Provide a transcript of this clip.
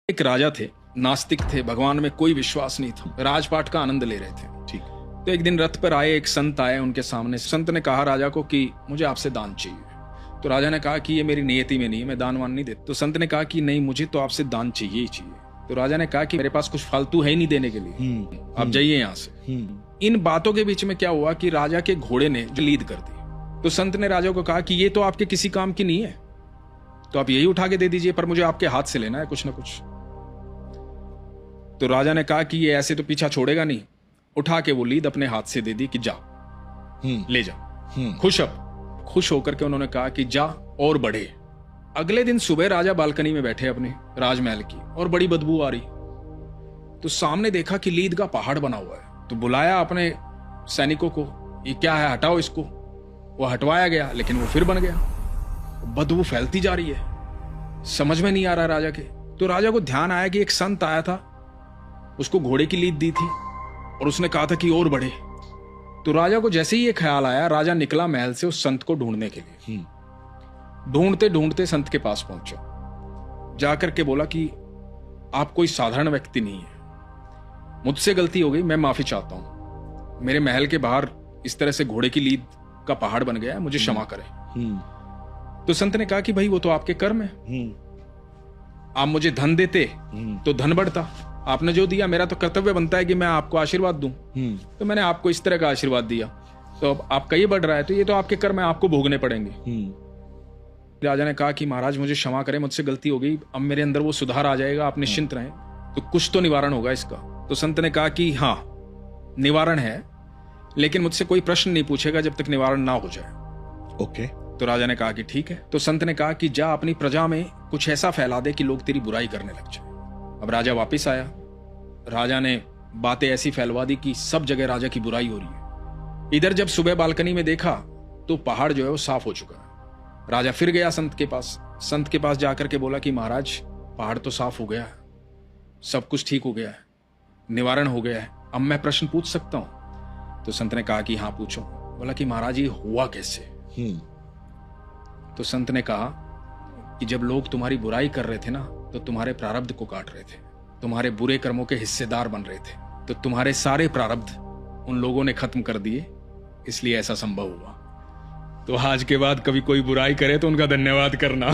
एक राजा थे, नास्तिक थे, भगवान में कोई विश्वास नहीं था, राजपाट का आनंद ले रहे थे। ठीक। तो एक दिन रथ पर आए एक संत आए उनके सामने। संत ने कहा राजा को कि मुझे आपसे दान चाहिए। तो राजा ने कहा कि ये मेरी नियति में नहीं है, मैं दान वान नहीं देता। तो संत ने कहा कि नहीं, मुझे तो आपसे दान चाहिए ही चाहिए। तो राजा ने कहा कि मेरे पास कुछ फालतू है ही नहीं देने के लिए, आप जाइए यहाँ से। इन बातों के बीच में क्या हुआ कि राजा के घोड़े ने लीद कर दी। तो संत ने राजा को कहा कि ये तो आपके किसी काम की नहीं है, तो आप यही उठा के दे दीजिए, पर मुझे आपके हाथ से लेना है कुछ ना कुछ। तो राजा ने कहा कि ये ऐसे तो पीछा छोड़ेगा नहीं। उठा के वो लीद अपने हाथ से दे दी कि जा, ले जा। खुश होकर के उन्होंने कहा कि जा और बढ़े। अगले दिन सुबह राजा बालकनी में बैठे अपने राजमहल की, और बड़ी बदबू आ रही। तो सामने देखा कि लीद का पहाड़ बना हुआ है। तो बुलाया अपने सैनिकों को, ये क्या है, हटाओ इसको। वो हटवाया गया, लेकिन वो फिर बन गया। बदबू फैलती जा रही है, समझ में नहीं आ रहा राजा के। तो राजा को ध्यान आया कि एक संत आया था, उसको घोड़े की लीद दी थी और उसने कहा था कि और बढ़े। तो राजा को जैसे ही ये ख्याल आया, राजा निकला महल से उस संत को ढूंढने के लिए। ढूंढते ढूंढते संत के पास पहुंचा। जाकर के बोला कि आप कोई साधारण व्यक्ति नहीं है, मुझसे गलती हो गई, मैं माफी चाहता हूं। मेरे महल के बाहर इस तरह से घोड़े की लीद का पहाड़ बन गया है, मुझे क्षमा करें। तो संत ने कहा कि भाई वो तो आपके कर्म है, आप मुझे धन देते तो धन बढ़ता, आपने जो दिया, मेरा तो कर्तव्य बनता है कि मैं आपको आशीर्वाद दूं। तो मैंने आपको इस तरह का आशीर्वाद दिया, तो अब आपका ये बढ़ रहा है, तो ये तो आपके कर्म है, आपको भोगने पड़ेंगे। राजा ने कहा कि महाराज मुझे क्षमा करें, मुझसे गलती हो गई, अब मेरे अंदर वो सुधार आ जाएगा, आप निश्चिंत रहें, तो कुछ तो निवारण होगा इसका। तो संत ने कहा कि हाँ, निवारण है, लेकिन मुझसे कोई प्रश्न नहीं पूछेगा जब तक निवारण ना हो जाए। ओके। तो राजा ने कहा कि ठीक है। तो संत ने कहा कि जा अपनी प्रजा में कुछ ऐसा फैला दे कि लोग तेरी बुराई करने लग जाए। अब राजा वापिस आया। राजा ने बातें ऐसी फैलवा दी कि सब जगह राजा की बुराई हो रही है। इधर जब सुबह बालकनी में देखा तो पहाड़ जो है वो साफ हो चुका है। राजा फिर गया संत के पास। संत के पास जाकर के बोला कि महाराज, पहाड़ तो साफ हो गया है, सब कुछ ठीक हो गया है, निवारण हो गया है, अब मैं प्रश्न पूछ सकता हूं? तो संत ने कहा कि हाँ पूछो। बोला कि महाराज ये हुआ कैसे? तो संत ने कहा कि जब लोग तुम्हारी बुराई कर रहे थे ना, तो तुम्हारे प्रारब्ध को काट रहे थे, तुम्हारे बुरे कर्मों के हिस्सेदार बन रहे थे, तो तुम्हारे सारे प्रारब्ध उन लोगों ने खत्म कर दिए, इसलिए ऐसा संभव हुआ। तो आज के बाद कभी कोई बुराई करे तो उनका धन्यवाद करना।